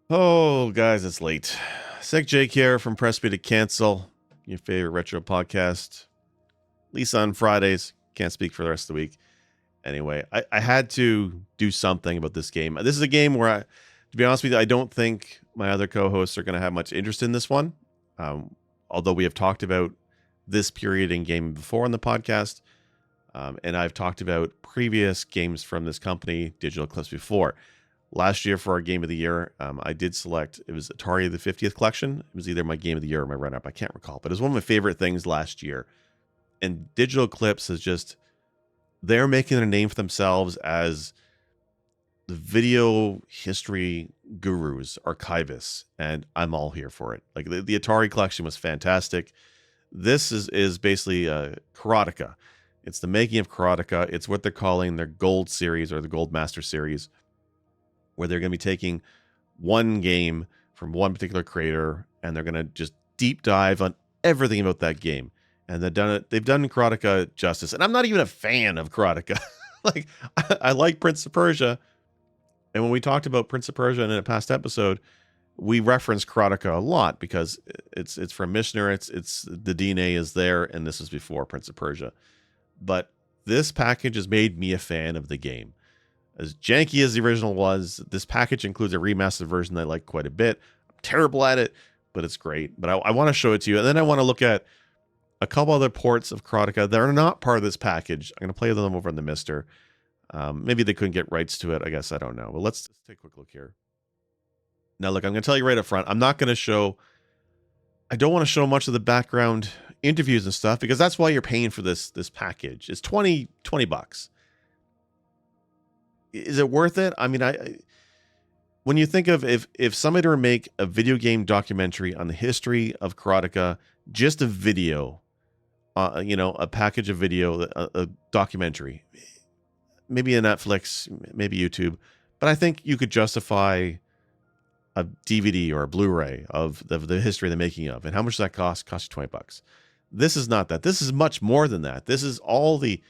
Oh, guys, it's late. Sick Jake here from Press B to Cancel, your favorite retro podcast. Lisa on Fridays. Can't speak for the rest of the week. Anyway, I had to do something about this game. This is a game where, to be honest with you, I don't think my other co-hosts are going to have much interest in this one. Although we have talked about this period in gaming before on the podcast, and I've talked about previous games from this company, Digital Eclipse, before. Last year for our game of the year, I did select, it was Atari the 50th collection. It was either my game of the year or my run-up. I can't recall, but it was one of my favorite things last year. And Digital Eclipse is just, they're making their name for themselves as the video history gurus, archivists, and I'm all here for it. Like the Atari collection was fantastic. This is basically Karateka. It's the Making of Karateka. It's what they're calling their Gold series or the Gold Master series, where they're going to be taking one game from one particular creator and they're going to just deep dive on everything about that game. And they've done Karateka justice. And I'm not even a fan of Karateka. Like I like Prince of Persia. And when we talked about Prince of Persia in a past episode, we referenced Karateka a lot because it's from Mishner. It's the DNA is there, and this is before Prince of Persia. But this package has made me a fan of the game. As janky as the original was, this package includes a remastered version that I like quite a bit. I'm terrible at it, but it's great. But I want to show it to you. And then I want to look at a couple other ports of Karateka that are not part of this package. I'm going to play them over on the Mister. Maybe they couldn't get rights to it. I guess I don't know. But let's take a quick look here. Now, look, I'm going to tell you right up front. I'm not going to show... I don't want to show much of the background interviews and stuff because that's why you're paying for this package. It's $20. Is it worth it? I mean, when you think of if somebody were to make a video game documentary on the history of Karateka, just a video, a package of video, a documentary, maybe a Netflix, maybe YouTube, but I think you could justify a DVD or a Blu-ray of the history of the making of. And how much does that cost? Cost you $20. This is not that. This is much more than that. This is all the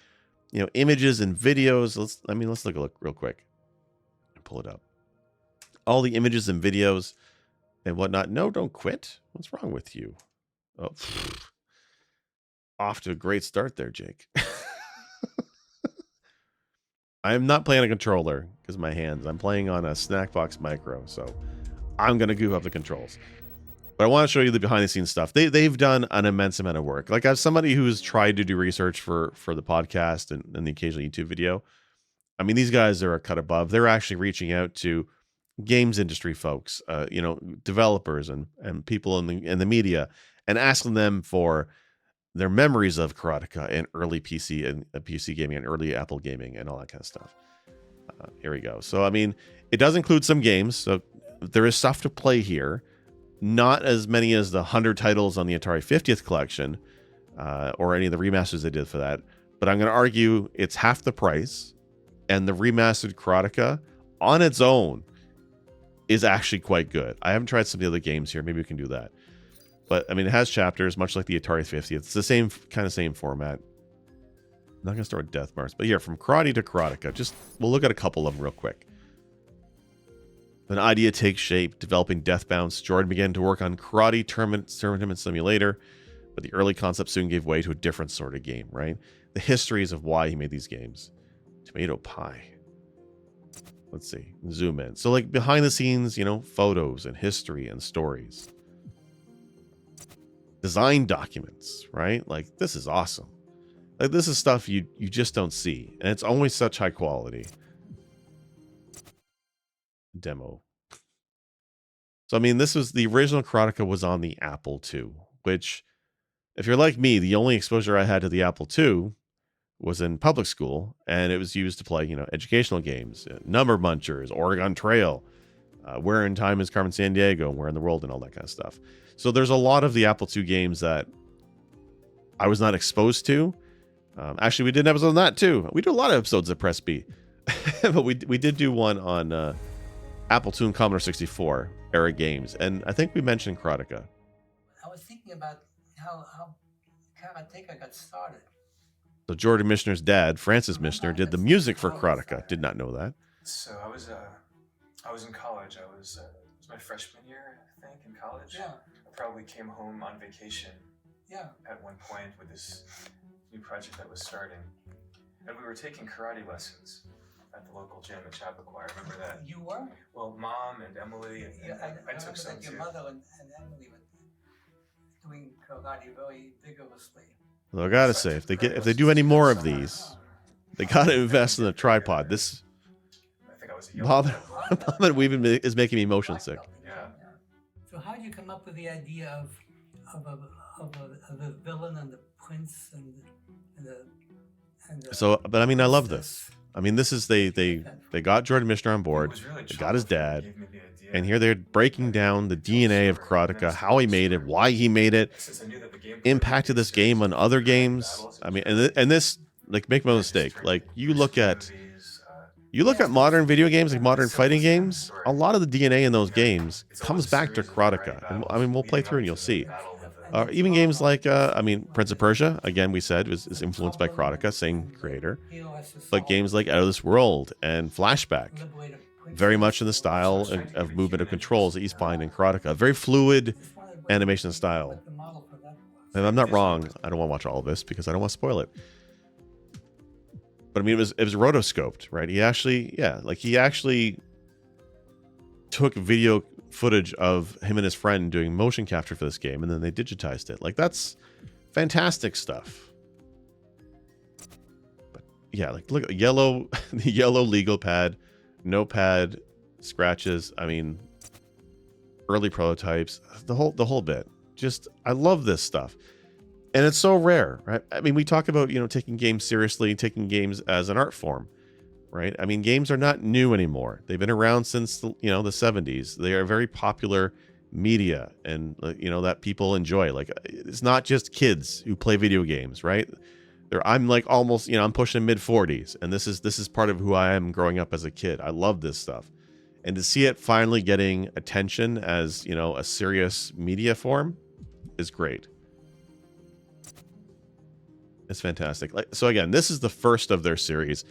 images and videos. Let's look real quick and pull it up. All the images and videos and whatnot. No, don't quit. What's wrong with you? Oh, off to a great start there, Jake. I'm not playing a controller because of my hands. I'm playing on a Snackbox Micro, so I'm going to goof up the controls. But I want to show you the behind the scenes stuff. They've done an immense amount of work. Like, as somebody who's tried to do research for the podcast and the occasional YouTube video, I mean, these guys are a cut above. They're actually reaching out to games industry folks, developers and people in the media, and asking them for their memories of Karateka and early PC and PC gaming and early Apple gaming and all that kind of stuff. Here we go. So, I mean, it does include some games. So there is stuff to play here. Not as many as the 100 titles on the Atari 50th collection or any of the remasters they did for that. But I'm going to argue it's half the price. And the remastered Karateka on its own is actually quite good. I haven't tried some of the other games here. Maybe we can do that. But, I mean, it has chapters, much like the Atari 50th. It's the same format. I'm not going to start with Death Mars. But here, from Karate to Karateka, we'll look at a couple of them real quick. An idea takes shape, developing Death Bounce. Jordan began to work on Karate Tournament Simulator, but the early concept soon gave way to a different sort of game, right? The histories of why he made these games. Tomato pie. Let's see. Zoom in. So, like, behind the scenes, photos and history and stories. Design documents, right? Like, this is awesome. Like, this is stuff you just don't see. And it's always such high quality. Demo. So, I mean, this was the original Karateka was on the Apple II, which, if you're like me, the only exposure I had to the Apple II was in public school, and it was used to play, educational games, Number Munchers, Oregon Trail, Where in Time is Carmen Sandiego, Where in the World, and all that kind of stuff. So there's a lot of the Apple II games that I was not exposed to. Actually, we did an episode on that too. We do a lot of episodes at Press B, but we did do one on Apple II and Commodore 64 era games, and I think we mentioned Karateka. I was thinking about how Karateka got started. So Jordan Mishner's dad, Francis Mishner, did the music for Karateka. Did not know that. So I was in college. I was was my freshman year, I think, in college. Yeah. I probably came home on vacation. Yeah. At one point with this new project that was starting, and we were taking karate lessons at the local gym at Chappaqua. I remember that. You were? Well, Mom and Emily and I took some that your too. mother and Emily were doing karate very vigorously. Well, I gotta say, if they do any more of these, they gotta invest in a tripod. This Bob and Weaving is making me motion sick. Yeah. So how did you come up with the idea of a villain and the prince and the So, but I mean, I love this. I mean, this is they got Jordan Mishner on board. They got his dad, and here they're breaking down the DNA of Karateka, how he made it, why he made it, impacted this game on other games. I mean, and this, like, make no mistake, like you look at modern video games, like modern fighting games, a lot of the DNA in those games comes back to Karateka. And I mean, we'll play through and you'll see. Even games like, Prince of Persia, again, we said, is influenced by Karateka, same creator. But games like Out of This World and Flashback, very much in the style of movement of controls that you find in Karateka. Very fluid animation style. And I'm not wrong. I don't want to watch all of this because I don't want to spoil it. But I mean, it was rotoscoped, right? He actually took video footage of him and his friend doing motion capture for this game, and then they digitized it. Like, that's fantastic stuff. But yeah, like, look, the yellow legal pad, no pad, scratches. I mean, early prototypes, the whole bit. Just, I love this stuff. And it's so rare, right? I mean, we talk about, taking games seriously, taking games as an art form, right? I mean, games are not new anymore. They've been around since the 70s. They are very popular media, and that people enjoy. Like, it's not just kids who play video games, right? I'm like almost, I'm pushing mid 40s, and this is part of who I am growing up as a kid. I love this stuff, and to see it finally getting attention as a serious media form is great. It's fantastic. Like, so again, this is the first of their series.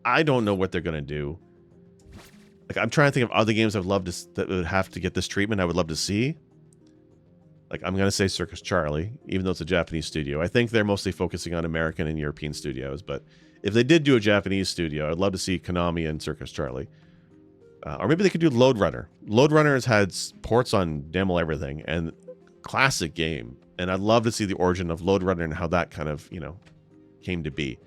I don't know what they're gonna do. Like, I'm trying to think of other games I'd love to that would have to get this treatment. I would love to see. Like, I'm gonna say Circus Charlie, even though it's a Japanese studio. I think they're mostly focusing on American and European studios. But if they did do a Japanese studio, I'd love to see Konami and Circus Charlie. Or maybe they could do Lode Runner. Lode Runner has had ports on damn well everything, and classic game. And I'd love to see the origin of Lode Runner and how that kind of, came to be.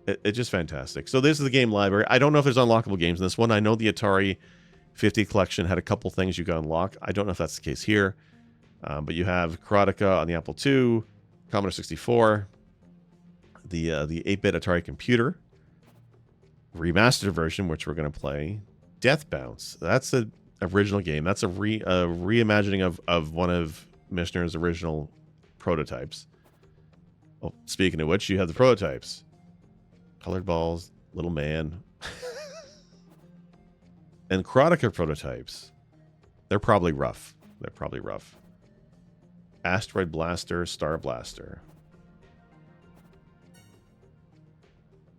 It's just fantastic. So this is the game library. I don't know if there's unlockable games in this one. I know the Atari 50 collection had a couple things you could unlock. I don't know if that's the case here. But you have Karateka on the Apple II, Commodore 64, the 8-bit Atari computer, remastered version, which we're going to play, Death Bounce. That's the original game. That's a reimagining of one of Mishner's original prototypes. Oh, speaking of which, you have the prototypes. Colored balls, little man. And Karateka prototypes. They're probably rough. Asteroid Blaster, Star Blaster.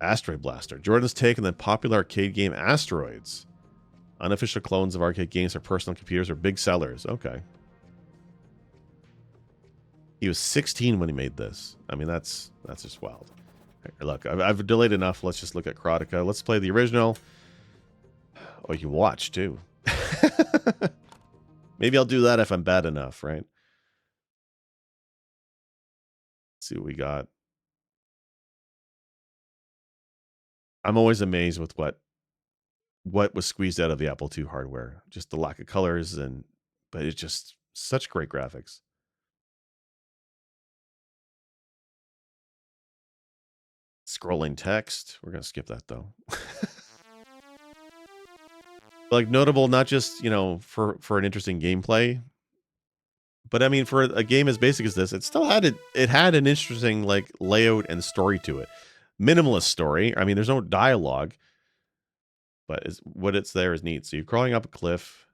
Asteroid Blaster. Jordan's take on the popular arcade game Asteroids. Unofficial clones of arcade games for personal computers are big sellers. Okay. He was 16 when he made this. I mean, that's just wild. Right, look, I've delayed enough. Let's just look at Karateka. Let's play the original. Oh, you watch too. Maybe I'll do that if I'm bad enough, right? Let's see what we got. I'm always amazed with what was squeezed out of the Apple II hardware. Just the lack of colors, but it's just such great graphics. Scrolling text. We're going to skip that though. Like, notable, not just, for an interesting gameplay, but I mean, for a game as basic as this, it still had an interesting, like, layout and story to it. Minimalist story. I mean, there's no dialogue, but what it's there is neat. So you're crawling up a cliff.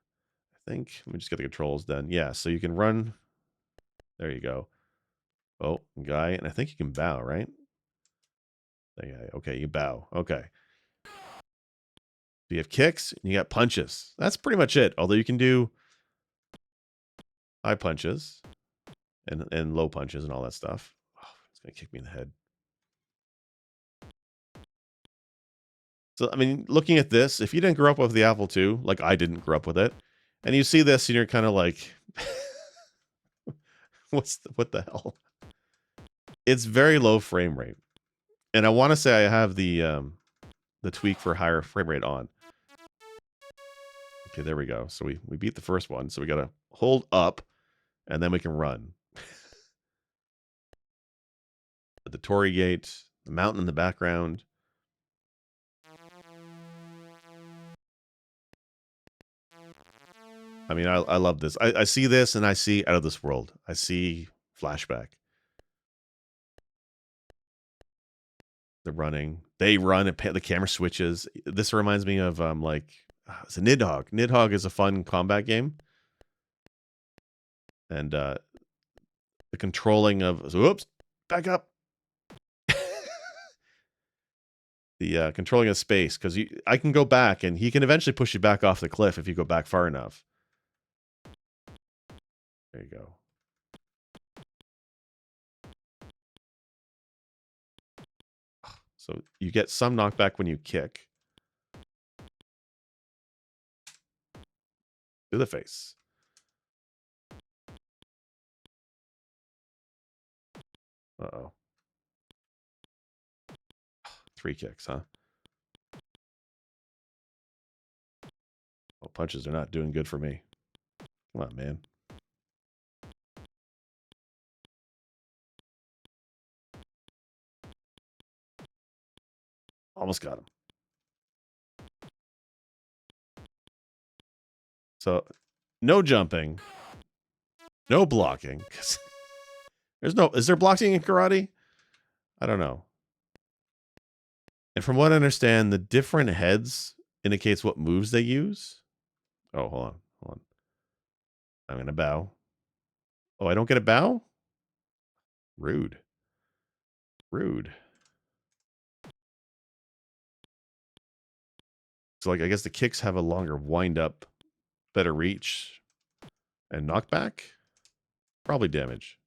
I think, let me just get the controls done. Yeah, so you can run. There you go. Oh, guy, and I think you can bow, right? Yeah, okay, you bow. Okay. You have kicks and you got punches. That's pretty much it. Although you can do high punches and low punches and all that stuff. Oh, it's gonna kick me in the head. So I mean, looking at this, if you didn't grow up with the Apple II, like I didn't grow up with it, and you see this and you're kind of like, what the hell? It's very low frame rate, and I want to say I have the tweak for higher frame rate on. Okay, there we go. So we beat the first one. So we gotta hold up, and then we can run. The Torii Gate, the mountain in the background. I mean, I love this. I see this and I see Out of This World. I see Flashback. They're running. They run and the camera switches. This reminds me of it's a Nidhogg. Nidhogg is a fun combat game. And the controlling of whoops, back up. The controlling of space, because I can go back and he can eventually push you back off the cliff if you go back far enough. There you go. So you get some knockback when you kick. To the face. Uh-oh. 3 kicks, huh? Well, punches are not doing good for me. Come on, man. Almost got him. So, no jumping. No blocking. Is there blocking in karate? I don't know. And from what I understand, the different heads indicates what moves they use. Oh, hold on. I'm going to bow. Oh, I don't get a bow? Rude. So, like, I guess the kicks have a longer wind up, better reach, and knockback? Probably damage.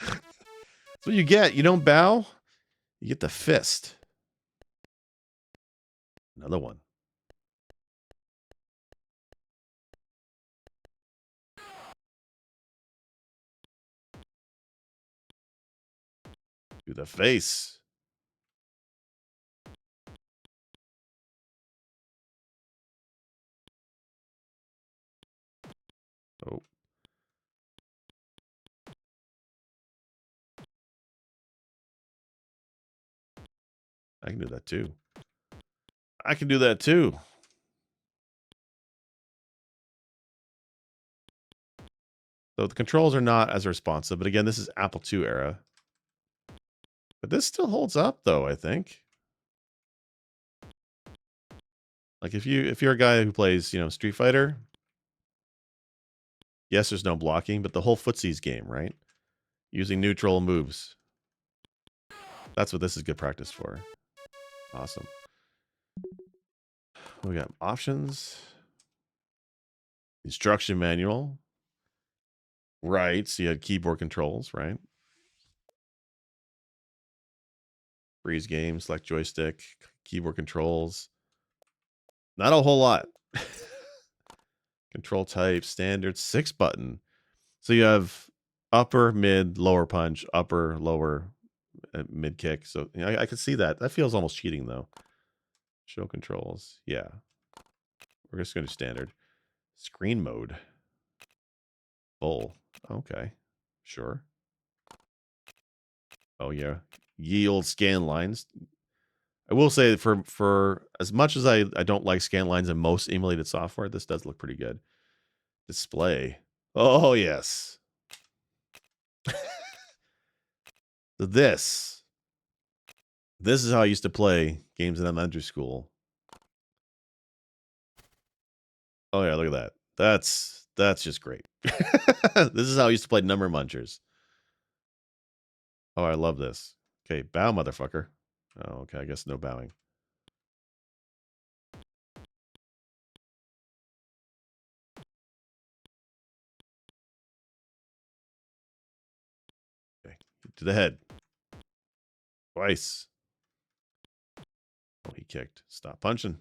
That's what you get. You don't bow, you get the fist. Another one. To the face. Oh. I can do that too. So the controls are not as responsive, but again, this is Apple II era. But this still holds up though, I think. Like if you're a guy who plays, Street Fighter, yes, there's no blocking, but the whole footsies game, right? Using neutral moves. That's what this is good practice for. Awesome. We got options. Instruction manual. Right, so you had keyboard controls, right? Freeze game, select joystick, keyboard controls. Not a whole lot. Control type, standard, 6 button. So you have upper, mid, lower punch, upper, lower, mid kick. So I can see that. That feels almost cheating though. Show controls. Yeah. We're just going to do standard. Screen mode. Full. Okay. Sure. Oh yeah. Ye old scan lines. I will say for as much as I don't like scan lines in most emulated software, this does look pretty good. Display. Oh yes. This is how I used to play games in elementary school. Oh yeah, look at that. That's just great. This is how I used to play Number Munchers. Oh, I love this. Okay, bow, motherfucker. Oh, okay, I guess no bowing. Okay, to the head. Twice. Oh, he kicked. Stop punching.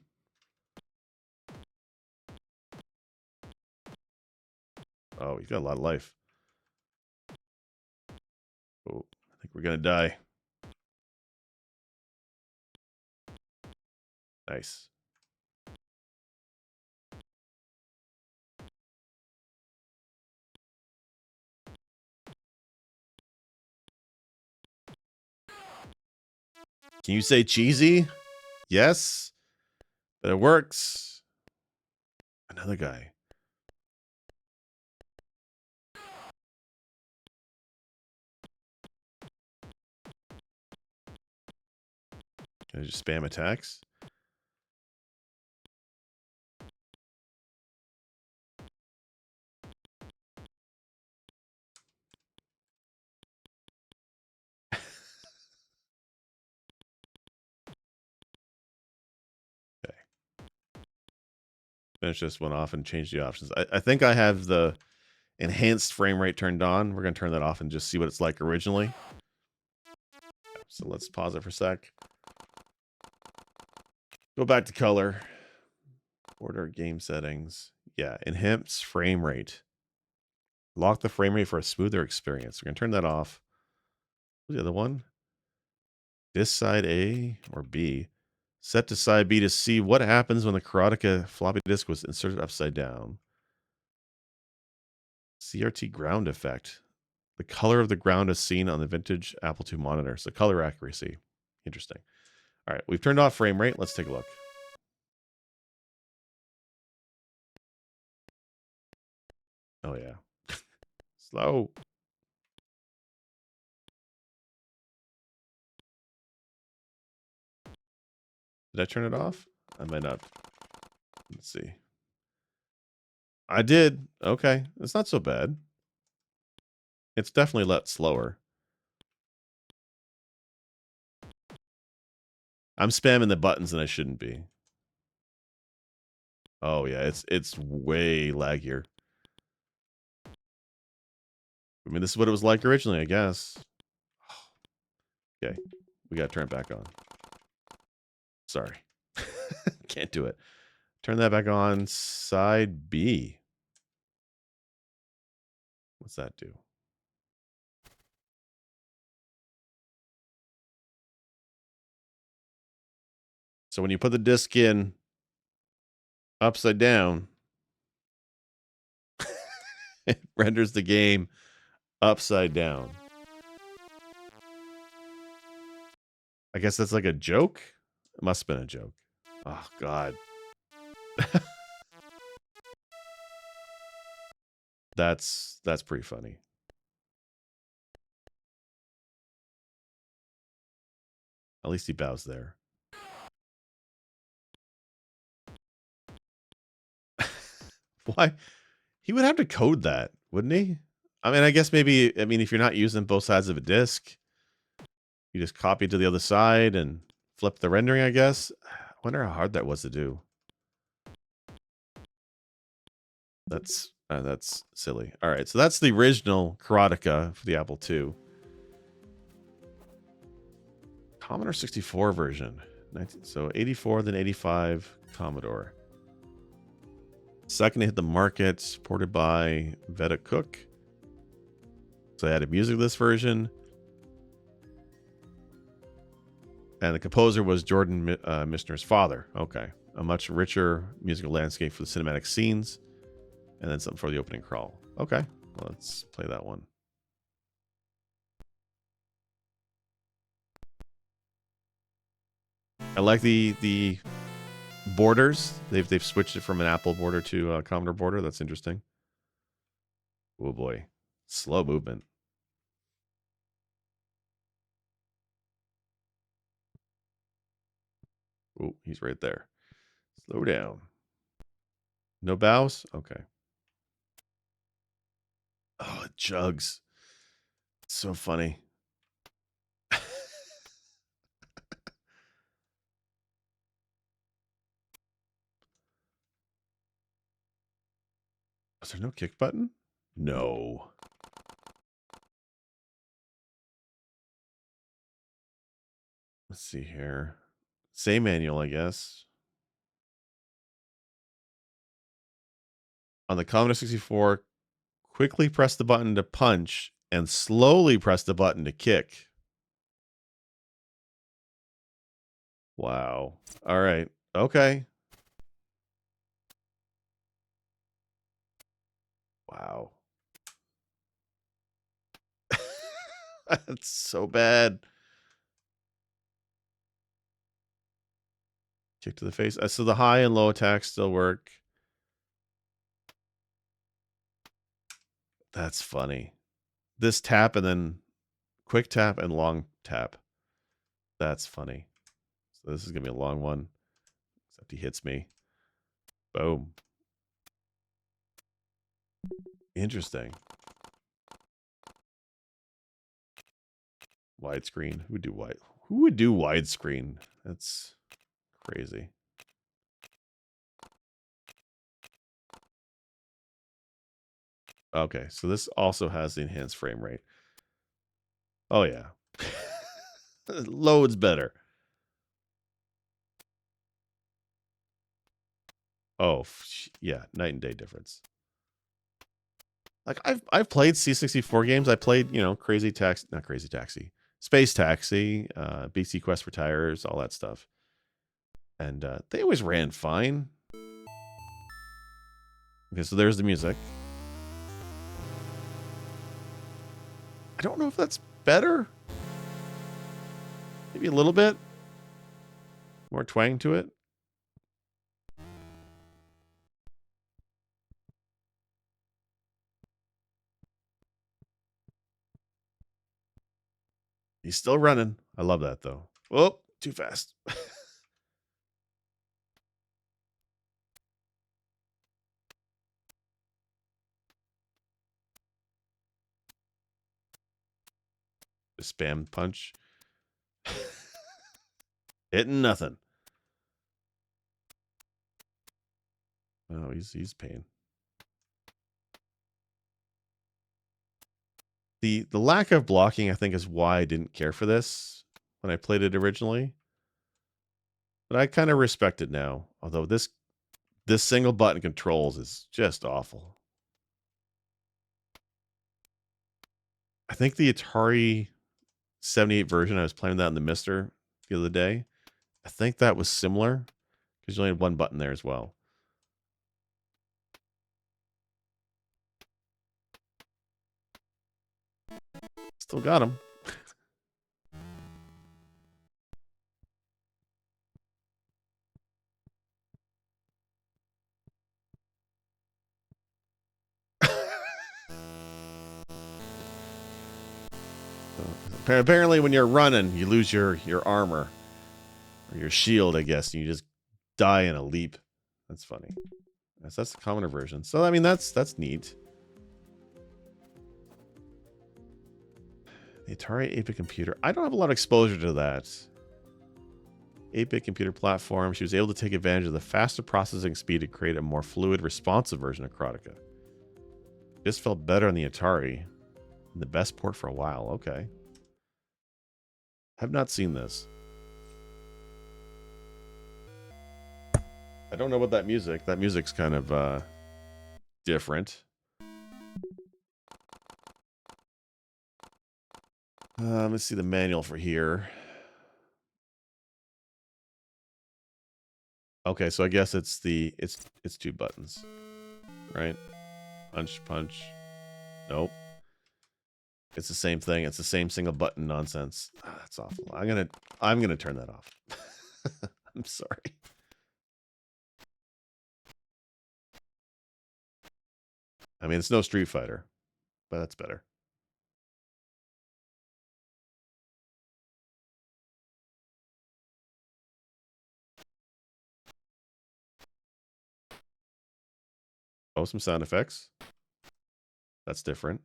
Oh, he's got a lot of life. Oh, I think we're gonna die. Nice. Can you say cheesy? Yes. But it works. Another guy. Can I just spam attacks? Okay. Finish this one off and change the options. I think I have the enhanced frame rate turned on. We're going to turn that off and just see what it's like originally. So let's pause it for a sec. Go back to color. Order game settings. Yeah, enhance frame rate. Lock the frame rate for a smoother experience. We're going to turn that off. What's the other one? This side A or B. Set to side B to see what happens when the Karateka floppy disk was inserted upside down. CRT ground effect. The color of the ground is seen on the vintage Apple II monitor. So color accuracy. Interesting. All right, we've turned off frame rate. Let's take a look. Oh, yeah. Slow. Did I turn it off? I might not. Let's see. I did. Okay. It's not so bad. It's definitely a lot slower. I'm spamming the buttons and I shouldn't be. Oh, yeah. It's way laggier. I mean, this is what it was like originally, I guess. Okay. We got to turn it back on. Sorry. Can't do it. Turn that back on. Side B. What's that do? So when you put the disc in upside down, it renders the game upside down. I guess that's like a joke. It must have been a joke. Oh, God. That's pretty funny. At least he bows there. Why? He would have to code that, wouldn't he? I mean, I guess maybe, if you're not using both sides of a disk, you just copy it to the other side and flip the rendering, I guess. I wonder how hard that was to do. That's silly. All right, so that's the original Karateka for the Apple II. Commodore 64 version. So 84, then 85 Commodore. Second to hit the market, supported by Veda Cook. So I added music to this version. And the composer was Jordan Mishner's father. Okay. A much richer musical landscape for the cinematic scenes. And then something for the opening crawl. Okay. Well, let's play that one. I like the borders. They've switched it from an Apple border to a Commodore border. That's interesting. Oh boy. Slow movement. Oh, he's right there. Slow down. No bows? Okay. Oh, it jugs. So funny. Was there no kick button? No. Let's see here. Same manual, I guess. On the Commodore 64, quickly press the button to punch and slowly press the button to kick. Wow. All right. Okay. Wow. That's so bad. Kick to the face. So the high and low attacks still work. That's funny. This tap and then quick tap and long tap. That's funny. So this is going to be a long one. Except he hits me. Boom. Interesting. Widescreen. Who would do widescreen? That's crazy. Okay, so this also has the enhanced frame rate. Oh yeah. Loads better. Oh yeah, night and day difference. Like I've played C64 games. I played, Crazy Taxi, not Crazy Taxi, Space Taxi, BC Quest for Tires, all that stuff. And they always ran fine. Okay, so there's the music. I don't know if that's better. Maybe a little bit. More twang to it. He's still running. I love that, though. Oh, too fast. Spam punch. Hitting nothing. Oh, he's pain. The lack of blocking, I think, is why I didn't care for this when I played it originally. But I kind of respect it now. Although this single button controls is just awful. I think the Atari 78 version, I was playing that in the Mister the other day. I think that was similar because you only had one button there as well. Still got him. Apparently, when you're running, you lose your armor or your shield, I guess, and you just die in a leap. That's funny. That's the Commodore version. So I mean, that's neat. The Atari 8-bit computer. I don't have a lot of exposure to that. 8-bit computer platform. She was able to take advantage of the faster processing speed to create a more fluid, responsive version of Karateka. This felt better on the Atari. The best port for a while. Okay. Have not seen this. I don't know about that music. That music's kind of different. Let's see the manual for here. Okay, so I guess it's two buttons, right? Punch, punch. Nope. It's the same thing. It's the same single button nonsense. Oh, that's awful. I'm gonna turn that off. I'm sorry. I mean, it's no Street Fighter, but that's better. Oh, some sound effects. That's different.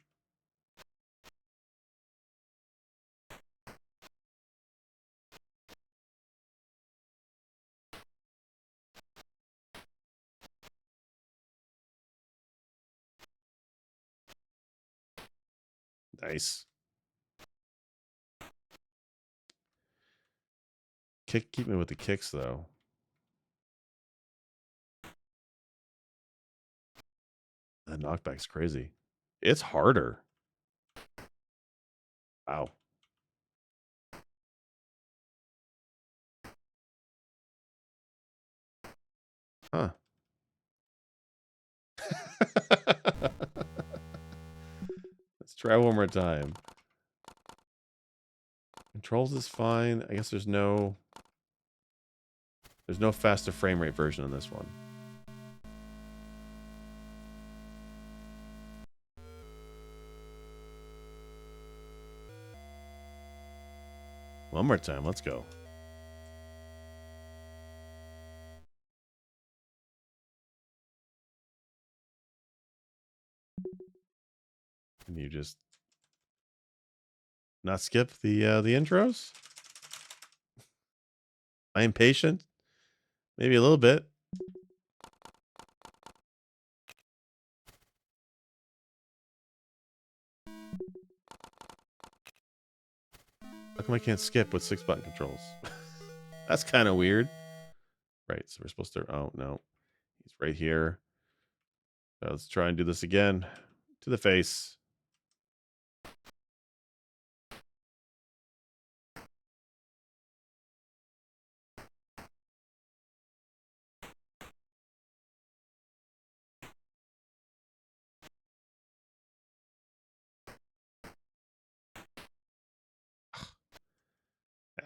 Nice. Keep me with the kicks though. That knockback's crazy. It's harder. Wow. Huh. Let's try one more time. Controls is fine. I guess there's no faster frame rate version on this one. One more time. Let's go. Can you just not skip the intros? I am patient. Maybe a little bit. How come I can't skip with 6 button controls? That's kind of weird. Right, so we're supposed to... Oh, no. He's right here. So let's try and do this again. To the face.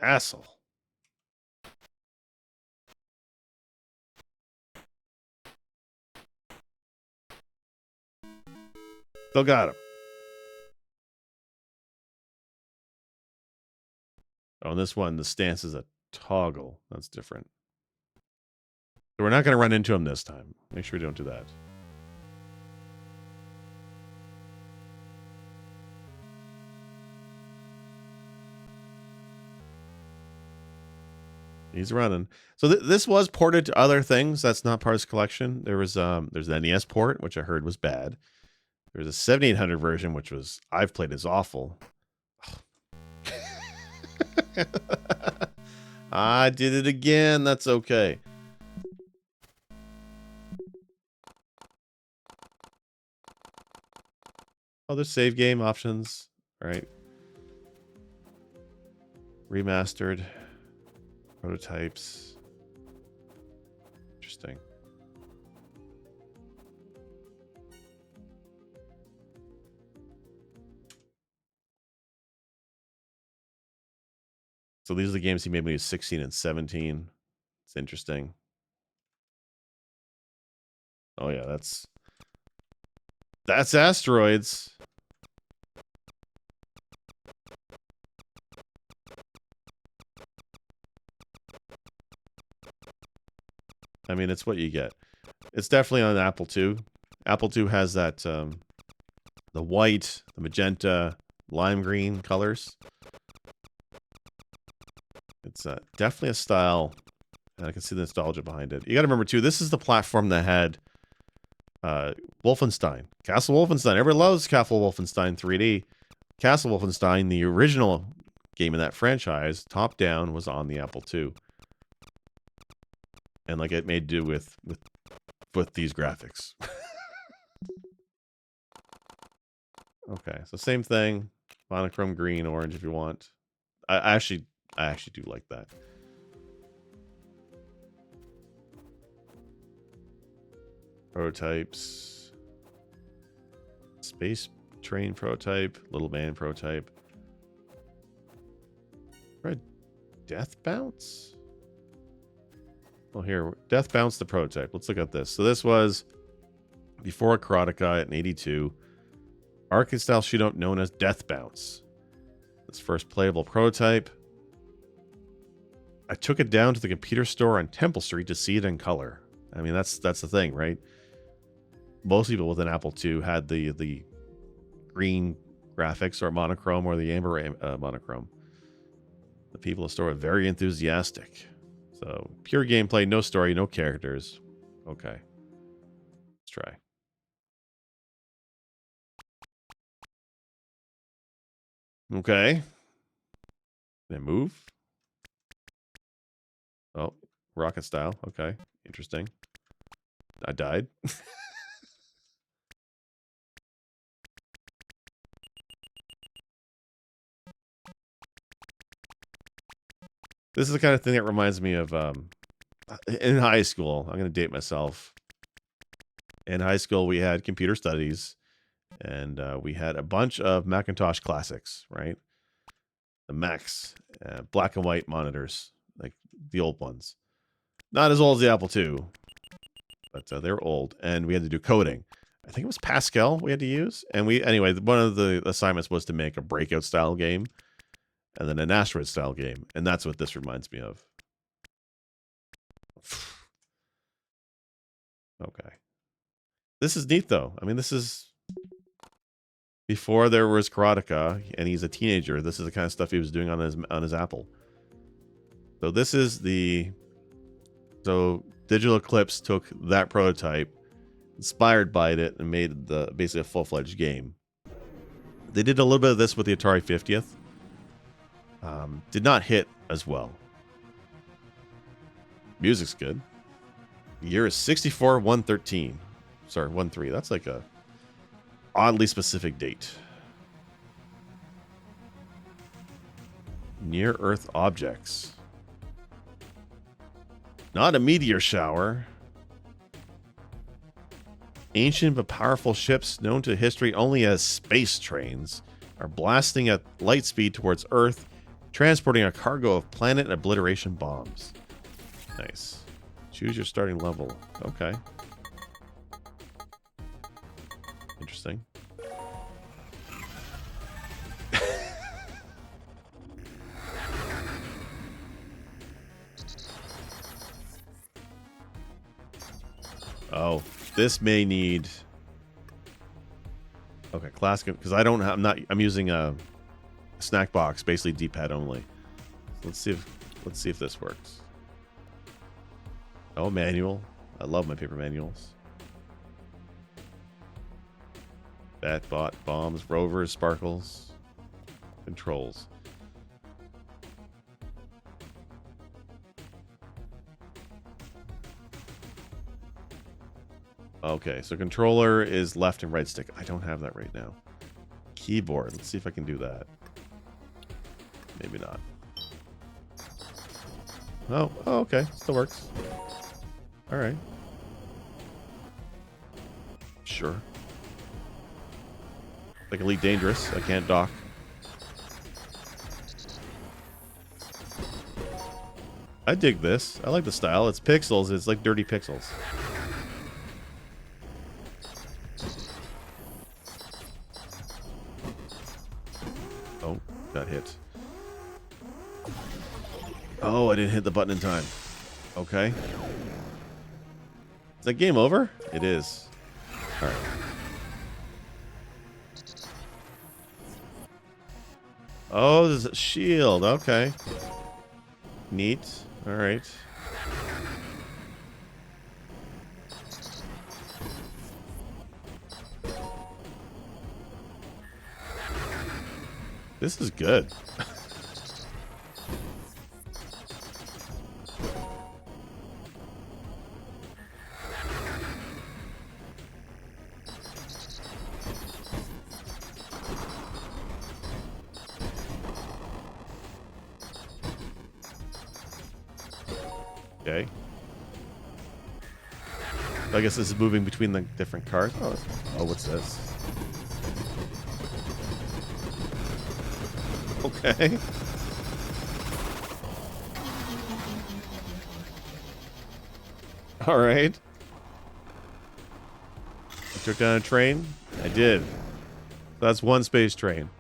Asshole. Still got him. Oh, and this one, the stance is a toggle. That's different. So we're not going to run into him this time. Make sure we don't do that. He's running. So this was ported to other things. That's not part of his collection. There's the NES port, which I heard was bad. There's a 7800 version, which was I've played as awful. I did it again. That's okay. Oh, there's save game options. All right. Remastered. Prototypes. Interesting. So these are the games he made when he was 16 and 17. It's interesting. Oh yeah, that's Asteroids. I mean, it's what you get. It's definitely on Apple II. Apple II has that the white, the magenta, lime green colors. It's definitely a style, and I can see the nostalgia behind it. You got to remember too, this is the platform that had Wolfenstein, Castle Wolfenstein. Everyone loves Castle Wolfenstein 3D. Castle Wolfenstein, the original game in that franchise, top down, was on the Apple II, and like it made do with these graphics. Okay, so same thing, monochrome green, orange if you want. I actually do like that. Prototypes. Space train prototype. Little man prototype. Red Death Bounce? Well, here. Death Bounce the prototype. Let's look at this. So this was before Karateka in 82. Arcade style shootout known as Death Bounce. This first playable prototype. I took it down to the computer store on Temple Street to see it in color. I mean, that's the thing, right? Most people with an Apple II had the green graphics or monochrome or the amber monochrome. The people in the store were very enthusiastic. So, pure gameplay, no story, no characters. Okay. Let's try. Okay. Can I move? Oh, rocket style. Okay. Interesting. I died. This is the kind of thing that reminds me of in high school. I'm going to date myself. In high school, we had computer studies, and we had a bunch of Macintosh classics, right? The Macs, black and white monitors, like the old ones. Not as old as the Apple II, but they're old, and we had to do coding. I think it was Pascal we had to use, and anyway. One of the assignments was to make a Breakout style game, and then an Asteroid style game, and that's what this reminds me of. Okay, this is neat though. I mean, this is before there was Karateka, and he's a teenager. This is the kind of stuff he was doing on his Apple. So this is Digital Eclipse took that prototype, inspired by it, and made basically a full-fledged game. They did a little bit of this with the Atari 50th. Did not hit as well. Music's good. The year is 64-113. Sorry, 13. That's like a oddly specific date. Near Earth objects. Not a meteor shower. Ancient but powerful ships known to history only as space trains are blasting at light speed towards Earth, transporting a cargo of planet obliteration bombs. Nice. Choose your starting level. Okay. Interesting. Oh, this may need. Okay, classic, because I'm using a snack box, basically D-pad only. Let's see if this works. Oh, manual. I love my paper manuals. Bat, bot, bombs, rovers, sparkles, controls. Okay, so controller is left and right stick. I don't have that right now. Keyboard. Let's see if I can do that. Maybe not. Oh, okay. Still works. All right. Sure. Like Elite Dangerous. I can't dock. I dig this. I like the style. It's pixels. It's like dirty pixels. Oh, got hit. Oh, I didn't hit the button in time. Okay. Is that game over? It is. All right. Oh, there's a shield. Okay. Neat. All right. This is good. Okay. I guess this is moving between the different cars. Oh, what's this? Okay. All right. I took down a train. I did. That's one space train.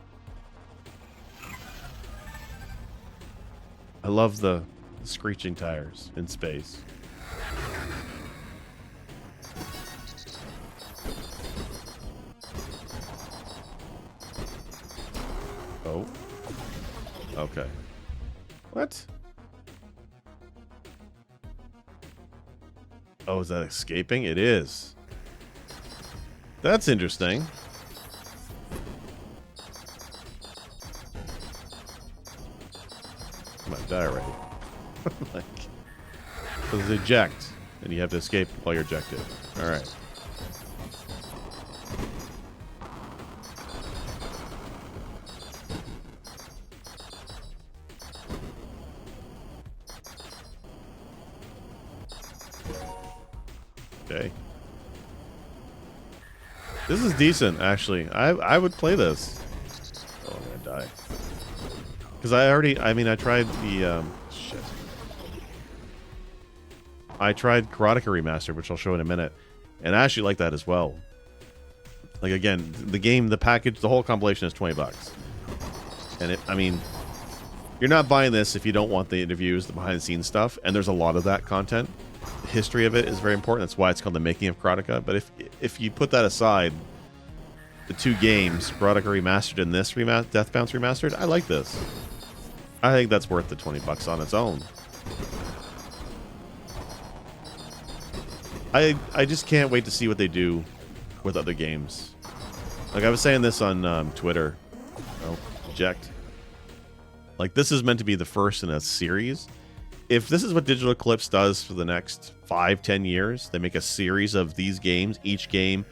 I love the screeching tires in space. Oh. Okay. What? Oh, is that escaping? It is. That's interesting. Come on, die already. Like, so there's eject, and you have to escape while you're ejected. All right. Okay. This is decent, actually. I would play this. Oh, I'm gonna die. Because I tried the, shit. I tried Karateka Remastered, which I'll show in a minute, and I actually like that as well. Like, again, the game, the package, the whole compilation is $20. And you're not buying this if you don't want the interviews, the behind-the-scenes stuff, and there's a lot of that content. The history of it is very important. That's why it's called the Making of Karateka. But if you put that aside, the two games, Karateka Remastered and this Death Bounce Remastered, I like this. I think that's worth the $20 on its own. I just can't wait to see what they do with other games. Like I was saying this on Twitter. Oh, eject. Like, this is meant to be the first in a series. If this is what Digital Eclipse does for the next 5-10 years, they make a series of these games. Each game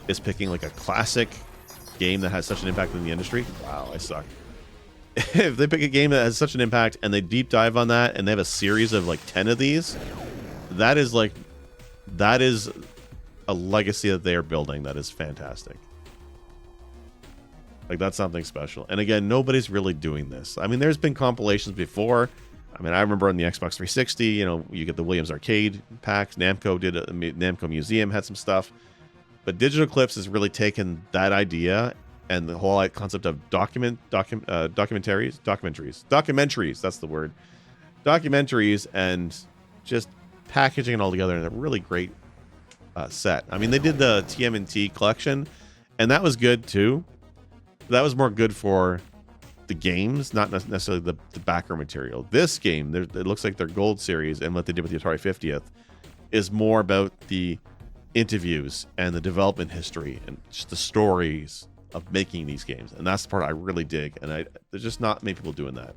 is picking like a classic game that has such an impact in the industry. Wow, I suck. If they pick a game that has such an impact and they deep dive on that and they have a series of like 10 of these, that is a legacy that they are building that is fantastic. Like, that's something special. And again, nobody's really doing this. I mean, there's been compilations before. I mean, I remember on the Xbox 360, you get the Williams Arcade packs. Namco Museum had some stuff. But Digital Eclipse has really taken that idea and the whole concept of documentaries, that's the word. Documentaries, and just packaging it all together in a really great set. I mean, they did the TMNT collection, and that was good too. That was more good for the games, not necessarily the backer material. This game, it looks like their gold series and what they did with the Atari 50th is more about the interviews and the development history and just the stories of making these games. And that's the part I really dig. And there's just not many people doing that.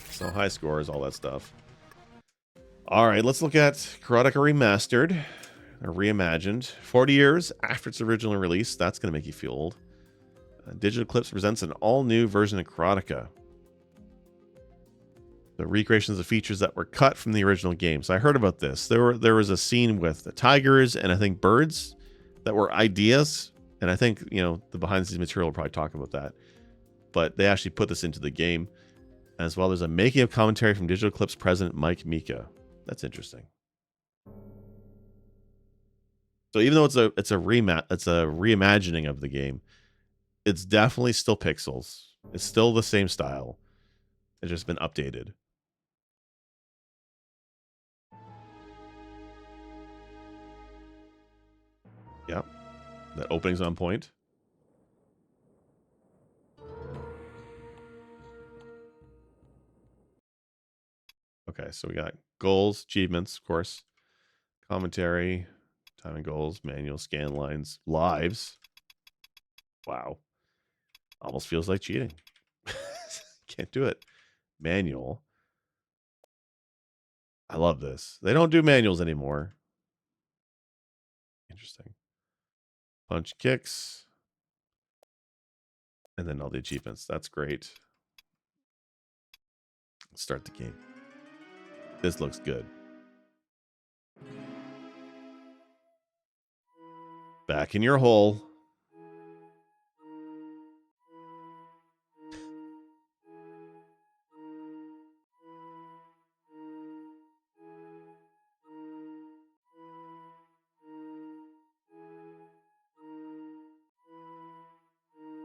So high scores, all that stuff. All right, let's look at Karateka Remastered. Or reimagined. 40 years after its original release. That's going to make you feel old. Digital Eclipse presents an all-new version of Karateka. The recreations of features that were cut from the original game. So I heard about this. There was a scene with the tigers and I think birds that were ideas. And I think, the behind-the-scenes material will probably talk about that. But they actually put this into the game. As well, there's a making of commentary from Digital Eclipse president Mike Mika. That's interesting. So even though it's a reimagining of the game, it's definitely still pixels. It's still the same style. It's just been updated. Yep. That opening's on point. Okay, so we got goals, achievements, of course. Commentary. Time and goals, manual, scan lines, lives. Wow. Almost feels like cheating. Can't do it. Manual. I love this. They don't do manuals anymore. Interesting. Punch kicks. And then all the achievements. That's great. Let's start the game. This looks good. Back in your hole.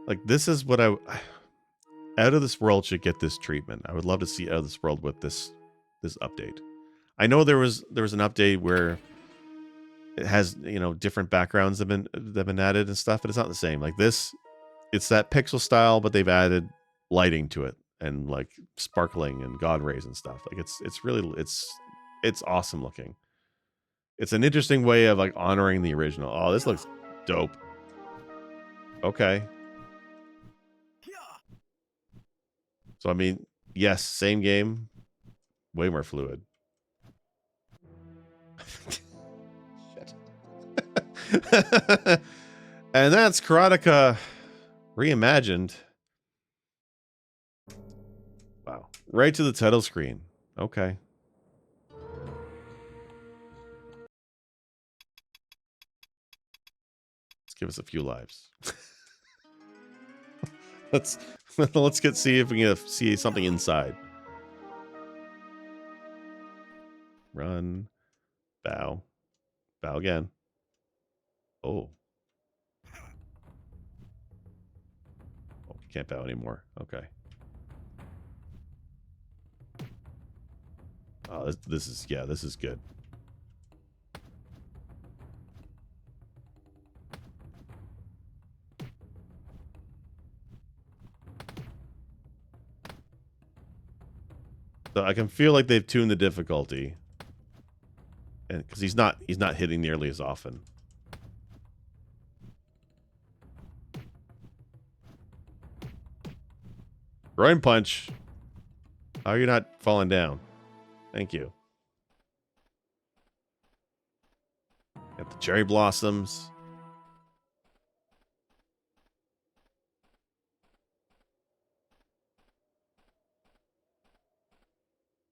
Like, this is what Out of This World should get this treatment. I would love to see Out of This World with this update. I know there was an update where it has, different backgrounds that have been added and stuff, but it's not the same. Like this, it's that pixel style, but they've added lighting to it and like sparkling and god rays and stuff. Like it's awesome looking. It's an interesting way of like honoring the original. Oh, this looks dope. Okay. So I mean, yes, same game, way more fluid. Shit. And that's Karateka reimagined. Wow. Right to the title screen. Okay. Let's give us a few lives. let's see if we can see something inside. Run. Bow. Bow again. Oh. Oh, you can't bow anymore. Okay. Oh, this is good. So I can feel like they've tuned the difficulty, and because he's not hitting nearly as often. Groin punch. How are you not falling down? Thank you. Got the cherry blossoms.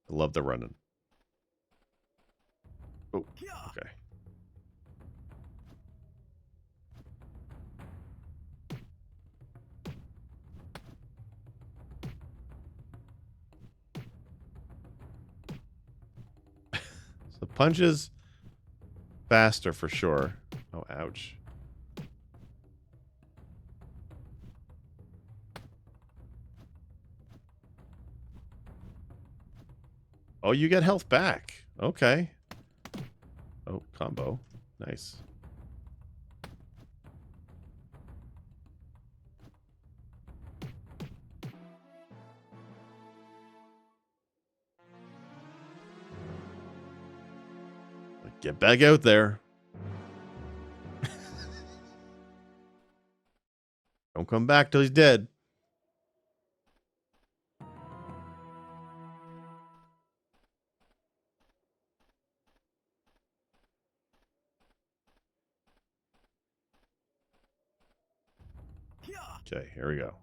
I love the running. Oh, okay. So punches faster for sure. Oh, ouch. Oh, you get health back. Okay. Oh, combo. Nice. Get back out there. Don't come back till he's dead. Okay, here we go.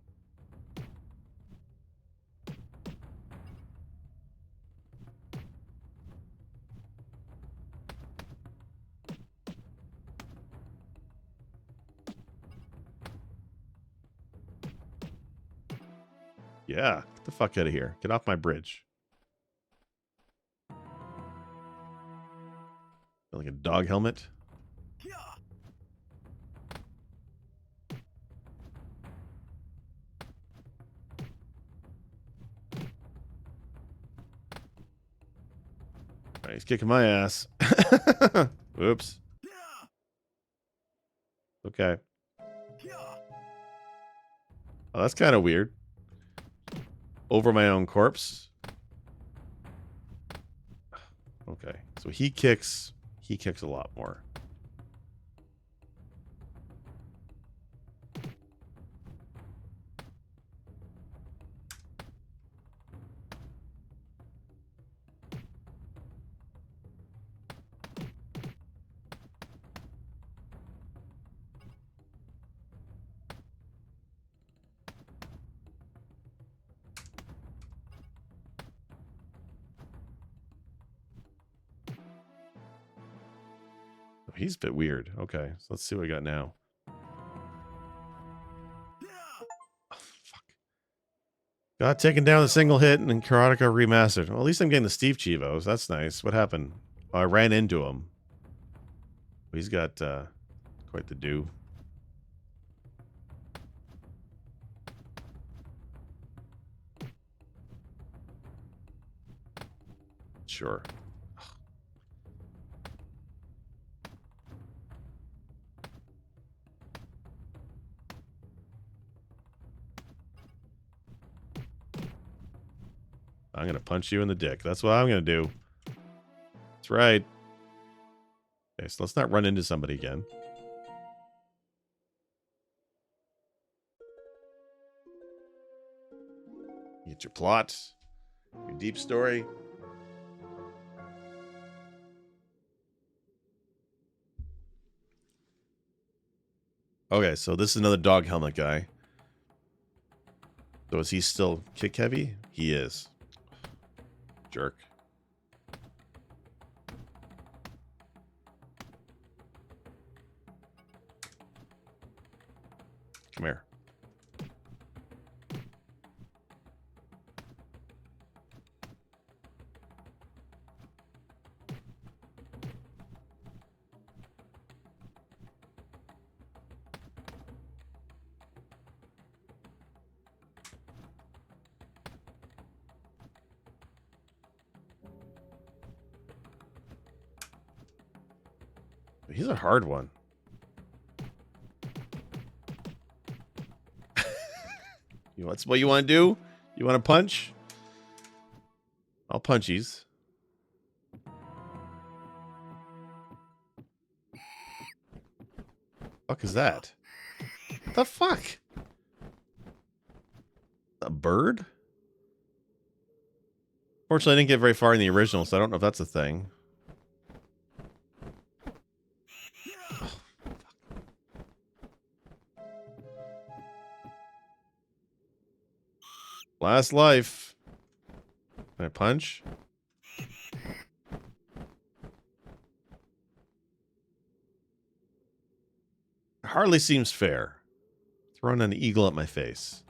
Yeah, get the fuck out of here. Get off my bridge. Like a dog helmet. All right, he's kicking my ass. Oops. Okay. Oh, that's kind of weird. Over my own corpse. Okay, so he kicks a lot more. Oh, he's a bit weird. Okay, so let's see what we got now. Oh, fuck. Got taken down a single hit and then Karateka remastered. Well, at least I'm getting the Steve Chivos. That's nice. What happened? Oh, I ran into him. He's got quite the do. Sure. I'm going to punch you in the dick. That's what I'm going to do. That's right. Okay, so let's not run into somebody again. You get your plot, your deep story. Okay, so this is another dog helmet guy. So is he still kick heavy? He is. Jerk. Come here. He's a hard one. What's what you want to do? You want to punch? I'll punchies. Fuck is that? What the fuck? A bird? Fortunately, I didn't get very far in the original, so I don't know if that's a thing. Last life. Can I punch? It hardly seems fair. Throwing an eagle at my face.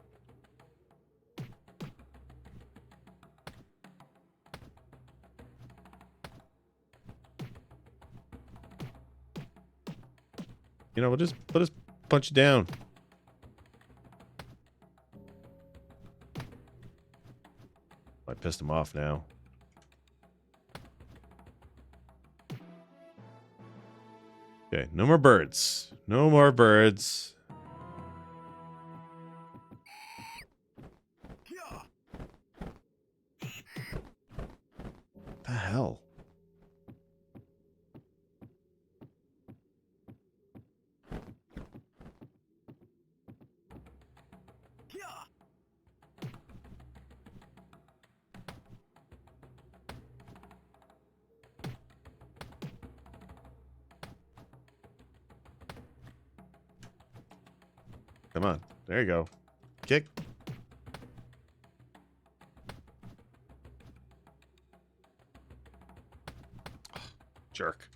You know, we'll just punch it down. I pissed him off now. Okay, no more birds. No more birds. What the hell? Come on. There you go. Kick. Jerk.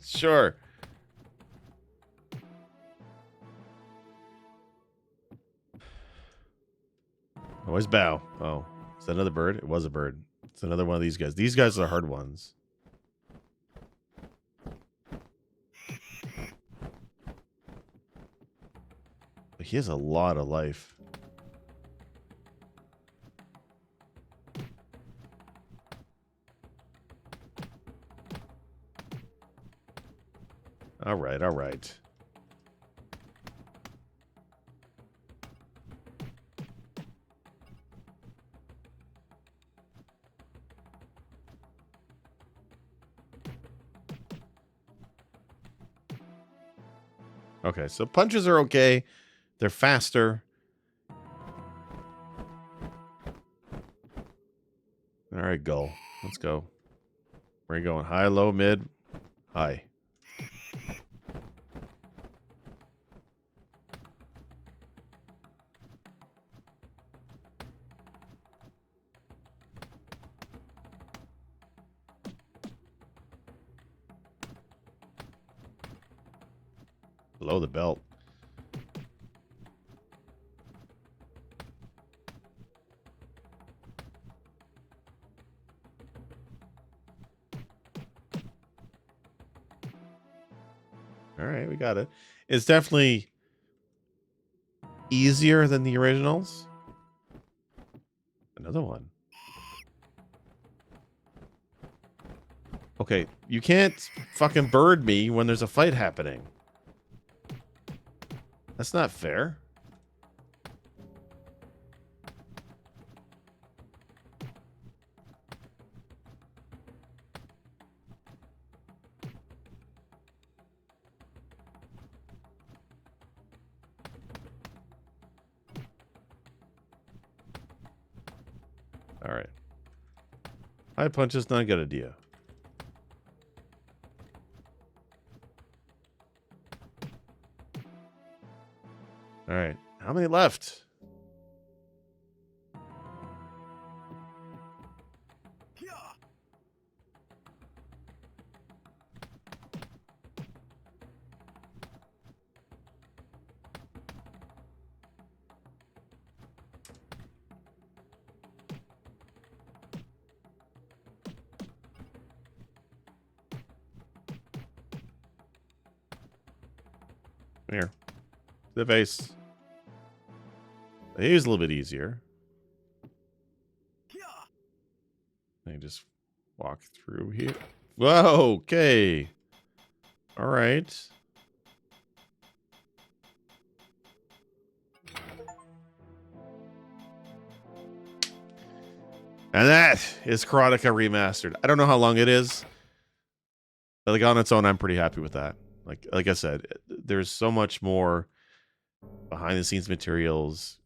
Sure. Always bow. Oh, is that another bird? It was a bird. It's another one of these guys. These guys are the hard ones. He has a lot of life. All right, all right. Okay, so punches are okay. They're faster. All right, go. Let's go. Where are you going? High, low, mid? High. Below the belt. All right, we got it. It's definitely easier than the originals. Another one. Okay, you can't fucking bird me when there's a fight happening. That's not fair. All right. High punch is not a good idea. All right. How many left? Here. The face. Here's a little bit easier. I just walk through here. Whoa, okay. All right. And that is Karateka Remastered. I don't know how long it is, but like on its own, I'm pretty happy with that. Like I said, there's so much more behind the scenes materials,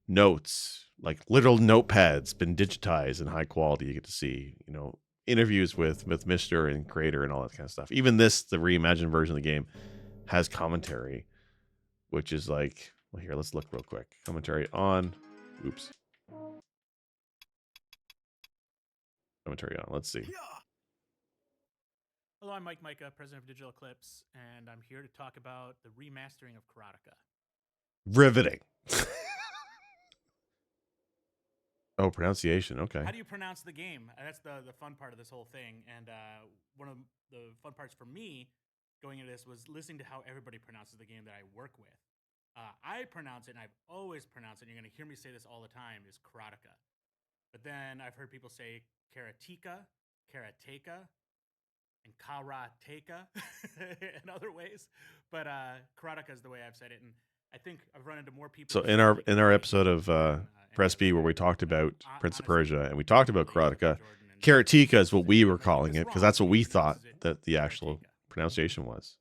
notes, like literal notepads been digitized in high quality. You get to see, you know, interviews with Mr. and creator and all that kind of stuff. Even this, the reimagined version of the game, has commentary, which is like, well, here, let's look real quick. Commentary on. Oops. Commentary on. Let's see. Hello, I'm Mike Micah, president of Digital Eclipse, and I'm here to talk about the remastering of Karateka. Riveting. Oh, pronunciation. Okay. How do you pronounce the game? That's the fun part of this whole thing. And one of the fun parts for me going into this was listening to how everybody pronounces the game that I work with. I pronounce it, and I've always pronounced it, and you're going to hear me say this all the time, is Karateka. But then I've heard people say Karateka, Karateka, and Karateka in other ways. But Karateka is the way I've said it, and I think I've run into more people. So in our episode of Press B, where we talked about Prince of Persia and we talked about Karateka, Karateka is what we were calling it because that's what we thought that the actual pronunciation was.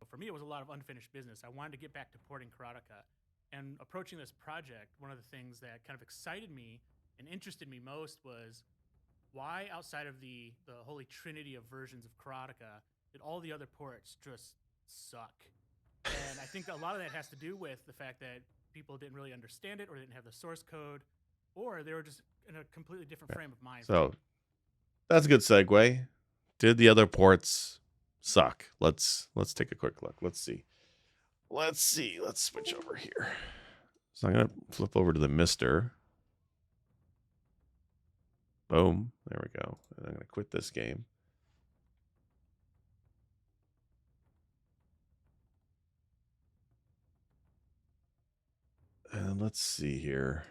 For me, it was a lot of unfinished business. I wanted to get back to porting Karateka, and approaching this project, one of the things that kind of excited me and interested me most was why, outside of the holy trinity of versions of Karateka, did all the other ports just suck? And I think a lot of that has to do with the fact that people didn't really understand it, or didn't have the source code, or they were just in a completely different frame of mind. So that's a good segue. Did the other ports suck? Let's take a quick look. Let's see. Let's switch over here. So I'm gonna flip over to the Mister. Boom. There we go. And I'm gonna quit this game. And let's see here.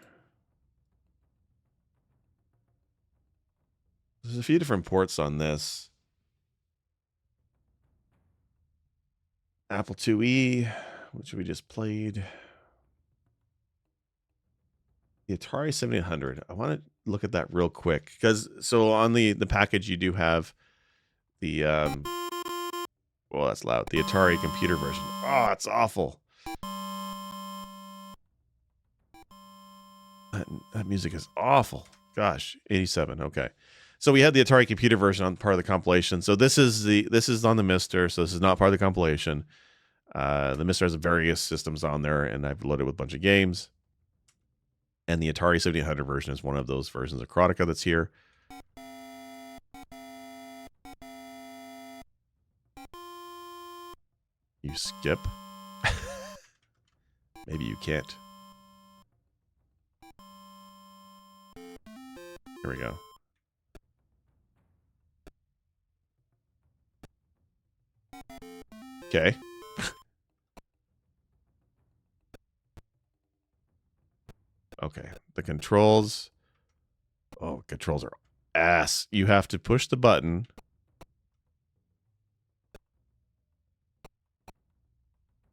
There's a few different ports on this. Apple IIe, which we just played. The Atari 7800. I want to look at that real quick because so on the package you do have the well, that's loud. The Atari computer version. Oh, it's awful. That music is awful. Gosh, 87. Okay. So we had the Atari computer version on part of the compilation. So this is on the Mister, so this is not part of the compilation. The Mister has various systems on there, and I've loaded with a bunch of games. And the Atari 7800 version is one of those versions of Karateka that's here. You skip. Maybe you can't. Here we go. Okay. Okay. The controls. Oh, controls are ass. You have to push the button.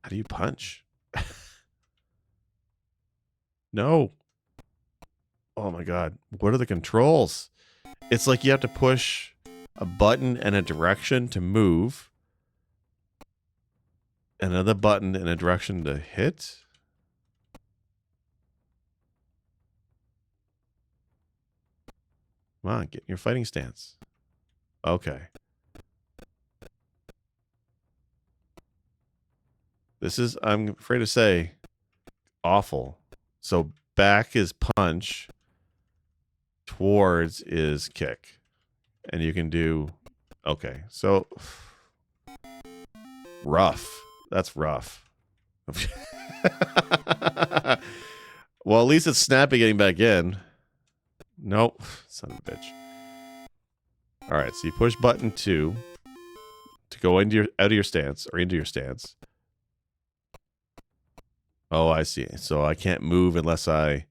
How do you punch? No. Oh my god. What are the controls? It's like you have to push a button and a direction to move. Another button and a direction to hit. Come on, get in your fighting stance. Okay. This is, I'm afraid to say, awful. So back is punch. Towards is kick. And you can do... Okay, so... Rough. That's rough. Well, at least it's snappy getting back in. Nope. Son of a bitch. Alright, so you push button 2 to go into your out of your stance, or into your stance. Oh, I see. So I can't move unless I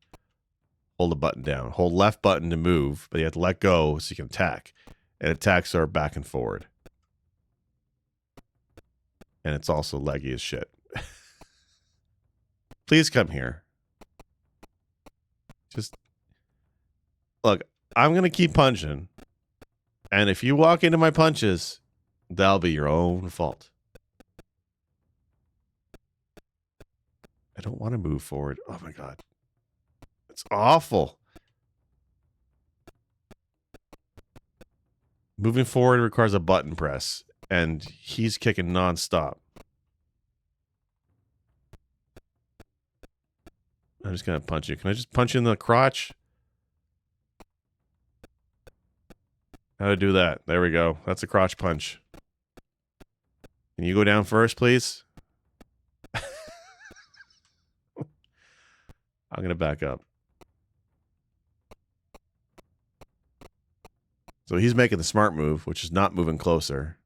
hold the button down. Hold left button to move, but you have to let go so you can attack. And attacks are back and forward. And it's also leggy as shit. Please come here. Just... Look, I'm going to keep punching. And if you walk into my punches, that'll be your own fault. I don't want to move forward. Oh my God. It's awful. Moving forward requires a button press, and he's kicking nonstop. I'm just going to punch you. Can I just punch you in the crotch? How to do that? There we go. That's a crotch punch. Can you go down first, please? I'm going to back up. So he's making the smart move, which is not moving closer.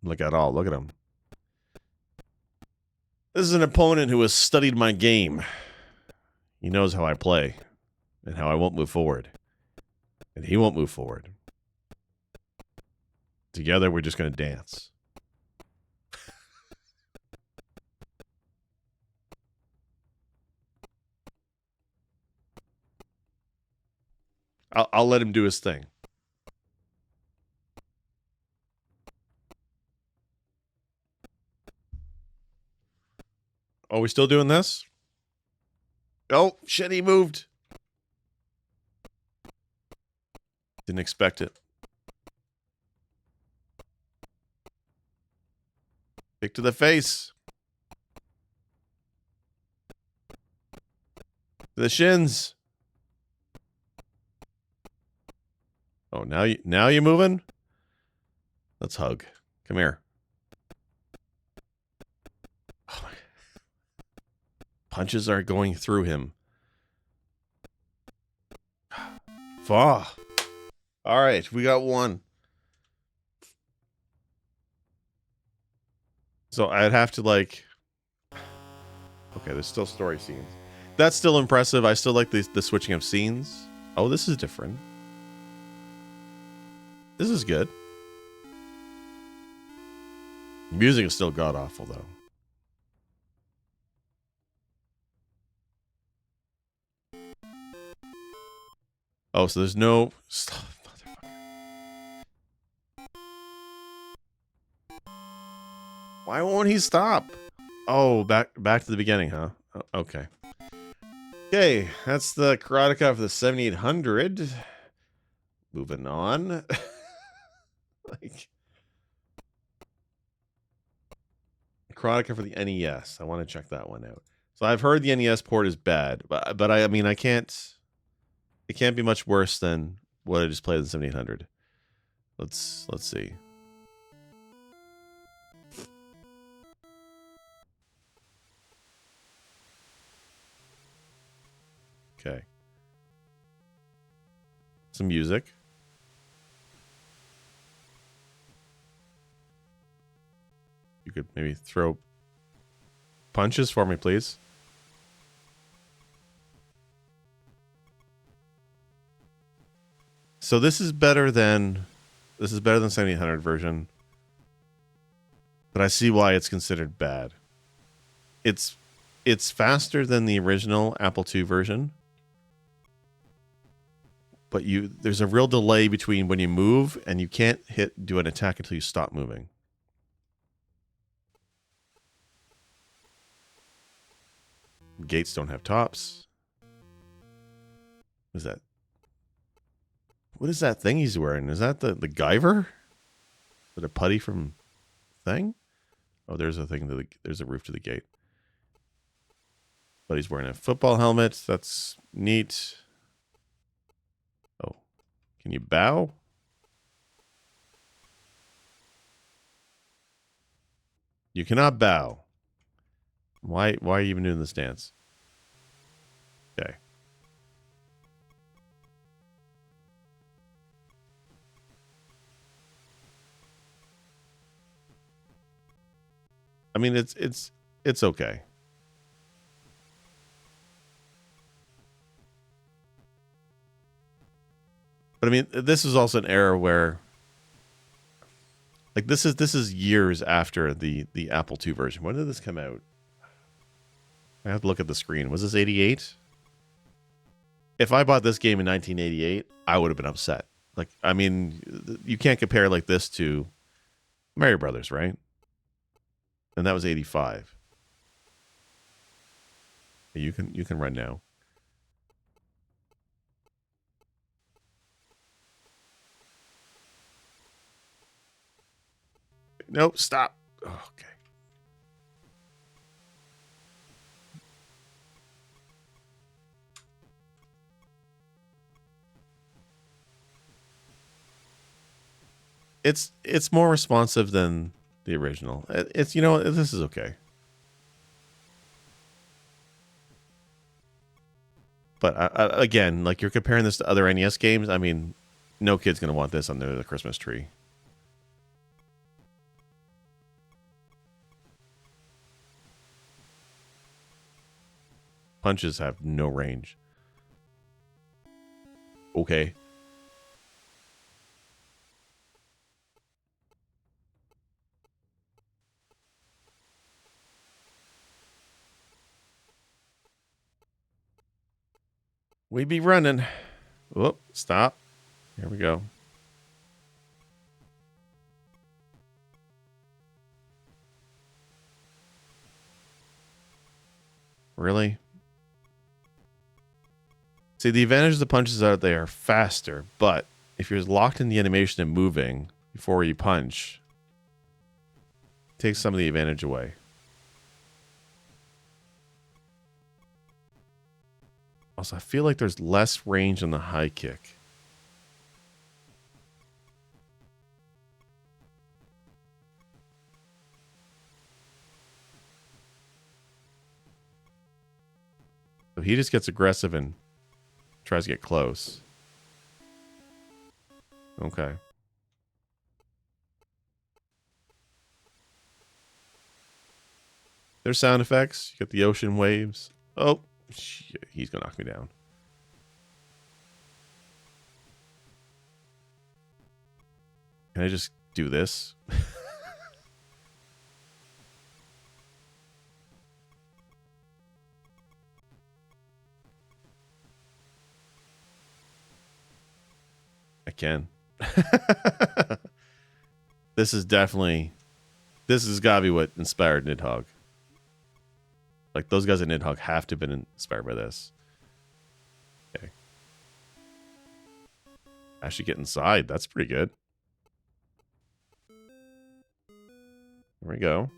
Look at all. Look at him. This is an opponent who has studied my game. He knows how I play and how I won't move forward. And he won't move forward. Together, we're just going to dance. I'll let him do his thing. Oh, we still doing this? Oh, shit, he moved. Didn't expect it. Kick to the face. The shins. Oh, now you moving? Let's hug. Come here. Oh my. Punches are going through him. All right, we got one. So I'd have to like... Okay, there's still story scenes. That's still impressive. I still like the switching of scenes. Oh, this is different. This is good. Music is still god-awful, though. Oh, so there's no... Stop, motherfucker. Why won't he stop? Oh, back to the beginning, huh? Oh, okay. Okay, that's the Karateka for the 7800. Moving on. Like... Karateka for the NES. I want to check that one out. So I've heard the NES port is bad, but I mean, I can't... It can't be much worse than what I just played in 7800. Let's see. Okay. Some music. You could maybe throw punches for me, please. So this is better than 7800 version. But I see why it's considered bad. It's faster than the original Apple II version. But there's a real delay between when you move and you can't do an attack until you stop moving. Gates don't have tops. What is that? What is that thing he's wearing? Is that the Guyver? Is it a putty from thing? Oh, there's a thing. There's a roof to the gate. But he's wearing a football helmet. That's neat. Oh, can you bow? You cannot bow. Why are you even doing this dance? Okay. I mean, it's okay. But I mean, this is also an era where, like, this is years after the Apple II version. When did this come out? I have to look at the screen. Was this 88? If I bought this game in 1988, I would have been upset. Like, I mean, you can't compare like this to Mario Brothers, right? And that was 85. You can run now. Nope, stop. Oh, okay. It's more responsive than the original. It's, you know, this is okay. But again, like, you're comparing this to other NES games. I mean, no kid's gonna want this under the Christmas tree. Punches have no range. Okay. We be running. Whoop, stop. Here we go. Really? See, the advantage of the punches are they are faster, but if you're locked in the animation and moving before you punch, it takes some of the advantage away. Also, I feel like there's less range on the high kick. So he just gets aggressive and tries to get close. Okay. There's sound effects. You got the ocean waves. Oh, shit, he's gonna knock me down. Can I just do this? I can. This is definitely... This has got to be what inspired Nidhogg. Like, those guys at Nidhogg have to have been inspired by this. Okay. Actually get inside. That's pretty good. There we go.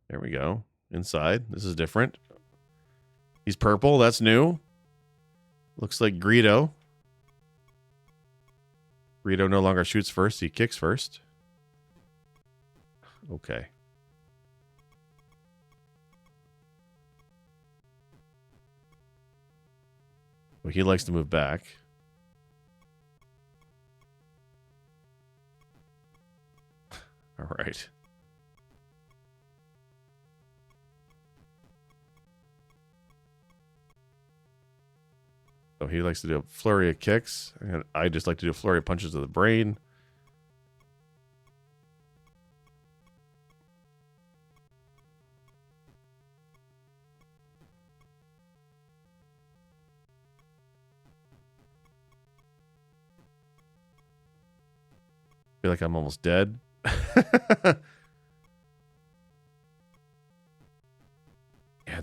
There we go. Inside. This is different. He's purple. That's new. Looks like Greedo. Greedo no longer shoots first. He kicks first. Okay. Well, he likes to move back. All right. So he likes to do a flurry of kicks. And I just like to do a flurry of punches to the brain. Feel like I'm almost dead.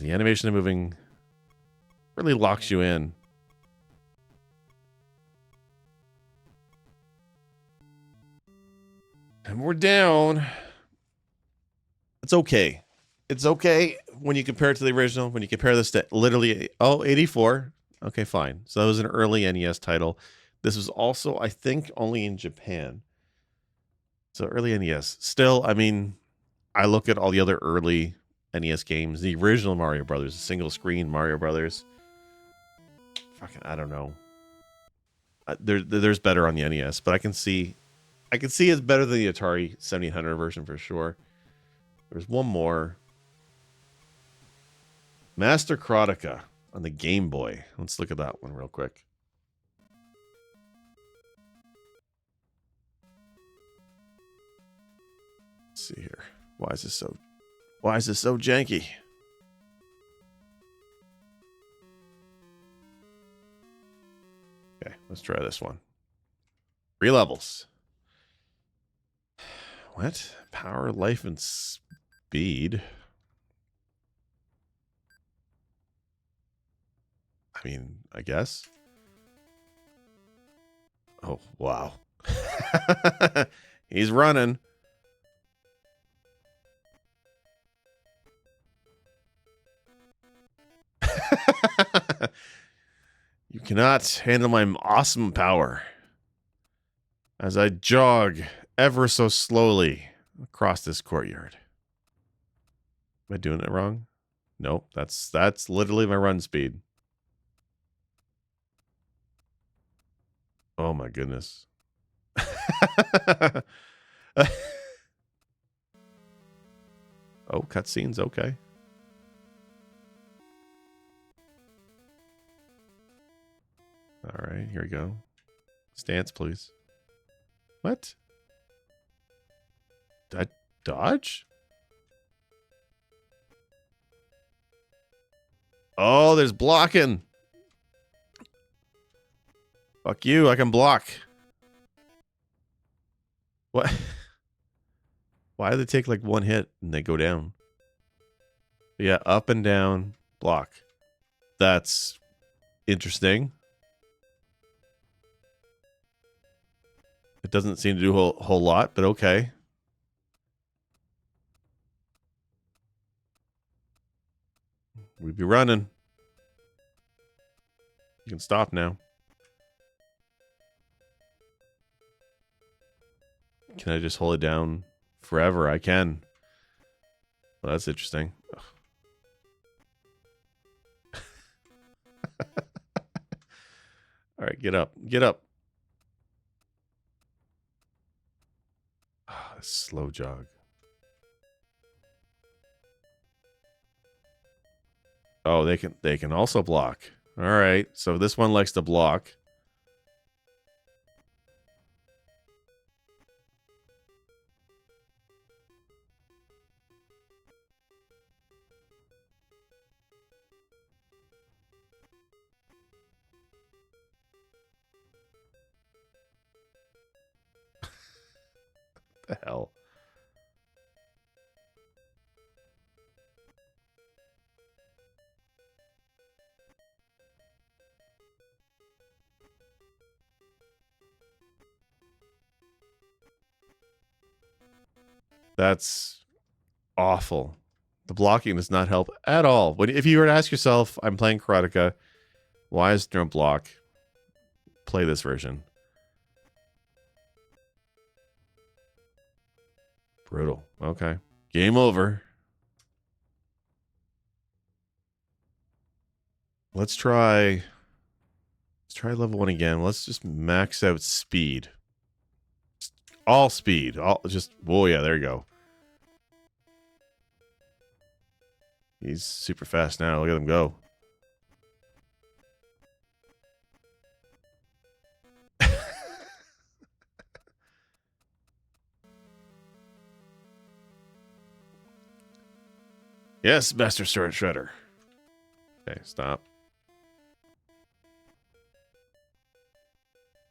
the animation of moving really locks you in. And we're down. It's okay. It's okay when you compare it to the original. When you compare this to literally, 84. Okay, fine. So that was an early NES title. This was also, I think, only in Japan. So early NES. Still, I mean, I look at all the other early NES games. The original Mario Brothers, the single screen Mario Brothers. Fucking, I don't know. There's better on the NES, but I can see it's better than the Atari 7800 version for sure. There's one more. Master Karateka on the Game Boy. Let's look at that one real quick. Let's see here. Why is this so janky? Okay, let's try this one. 3 levels. What? Power, life, and speed. I mean, I guess. Oh, wow. He's running. You cannot handle my awesome power as I jog ever so slowly across this courtyard. Am I doing it wrong? Nope, that's literally my run speed. Oh my goodness. Oh, cutscenes, okay. All right, here we go. Stance, please. What? Did I dodge? Oh, there's blocking. Fuck you, I can block. What? Why do they take like one hit and they go down? Yeah, up and down, block. That's interesting. It doesn't seem to do a whole lot, but okay. We'd be running. You can stop now. Can I just hold it down forever? I can. Well, that's interesting. All right, get up. Get up. Oh, slow jog. Oh, they can also block. All right. So this one likes to block. The hell? That's awful. The blocking does not help at all. If you were to ask yourself, I'm playing Karateka, why is there no block? Play this version. Brutal. Okay. Game over. Let's try level 1 again. Let's just max out speed. All speed. Oh yeah, there you go. He's super fast now. Look at him go. Yes, Master Sword Shredder. Okay, stop.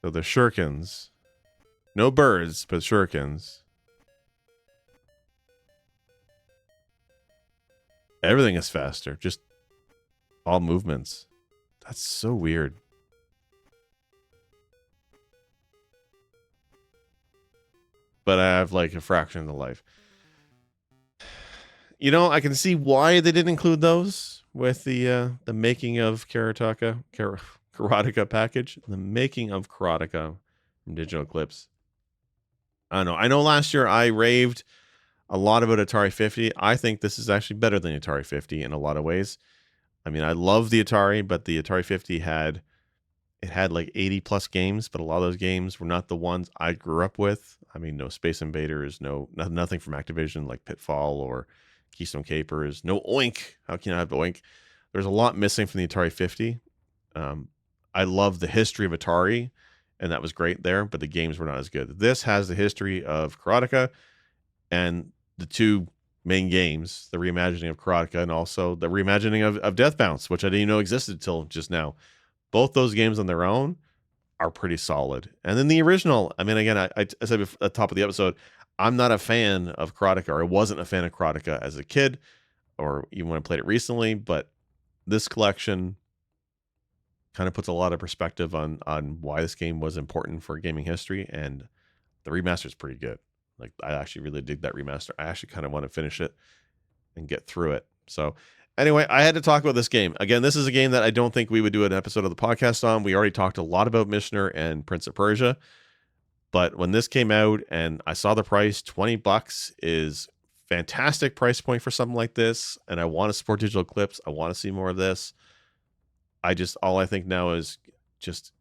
So the shurikens. No birds, but shurikens. Everything is faster. Just all movements. That's so weird. But I have like a fraction of the life. You know, I can see why they didn't include those with the Making of Karateka package. The Making of Karateka from Digital Eclipse. I don't know. I know last year I raved a lot about Atari 50. I think this is actually better than Atari 50 in a lot of ways. I mean, I love the Atari, but the Atari 50 had like 80 plus games, but a lot of those games were not the ones I grew up with. I mean, no Space Invaders, nothing from Activision like Pitfall or Keystone Capers, no Oink. How can you not have Oink? There's a lot missing from the Atari 50. I love the history of Atari, and that was great there, but the games were not as good. This has the history of Karateka and the two main games, the reimagining of Karateka and also the reimagining of Death Bounce, which I didn't even know existed till just now. Both those games on their own are pretty solid. And then the original, I mean, again, I said at the top of the episode, I'm not a fan of Karateka, or I wasn't a fan of Karateka as a kid, or even when I played it recently, but this collection kind of puts a lot of perspective on why this game was important for gaming history, and the remaster is pretty good. Like, I actually really dig that remaster. I actually kind of want to finish it and get through it. So anyway, I had to talk about this game. Again, this is a game that I don't think we would do an episode of the podcast on. We already talked a lot about Missioner and Prince of Persia. But when this came out and I saw the price, $20 is fantastic price point for something like this. And I want to support Digital Eclipse. I want to see more of this. All I think now is just,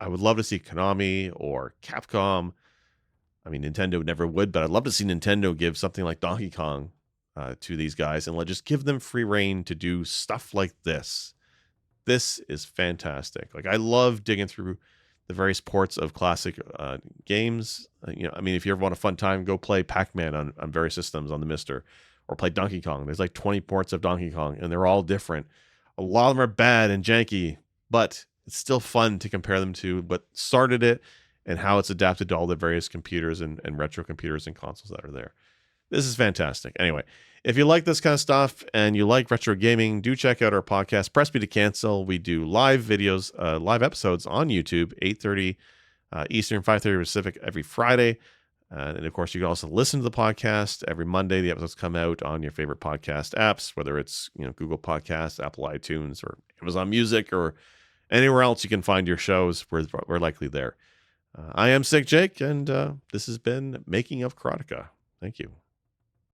I would love to see Konami or Capcom. I mean, Nintendo never would, but I'd love to see Nintendo give something like Donkey Kong to these guys and just give them free reign to do stuff like this. This is fantastic. Like, I love digging through the various ports of classic games. I mean, if you ever want a fun time, go play Pac-Man on various systems on the Mister, or play Donkey Kong. There's like 20 ports of Donkey Kong, and they're all different. A lot of them are bad and janky, but it's still fun to compare them to what started it and how it's adapted to all the various computers and retro computers and consoles that are there. This is fantastic. Anyway, if you like this kind of stuff and you like retro gaming, do check out our podcast, Press Me to Cancel. We do live videos, live episodes on YouTube, 8:30 Eastern, 5:30 Pacific every Friday. And of course, you can also listen to the podcast every Monday. The episodes come out on your favorite podcast apps, whether it's Google Podcasts, Apple iTunes, or Amazon Music, or anywhere else you can find your shows. We're likely there. I am Sick Jake, and this has been Making of Karateka. Thank you.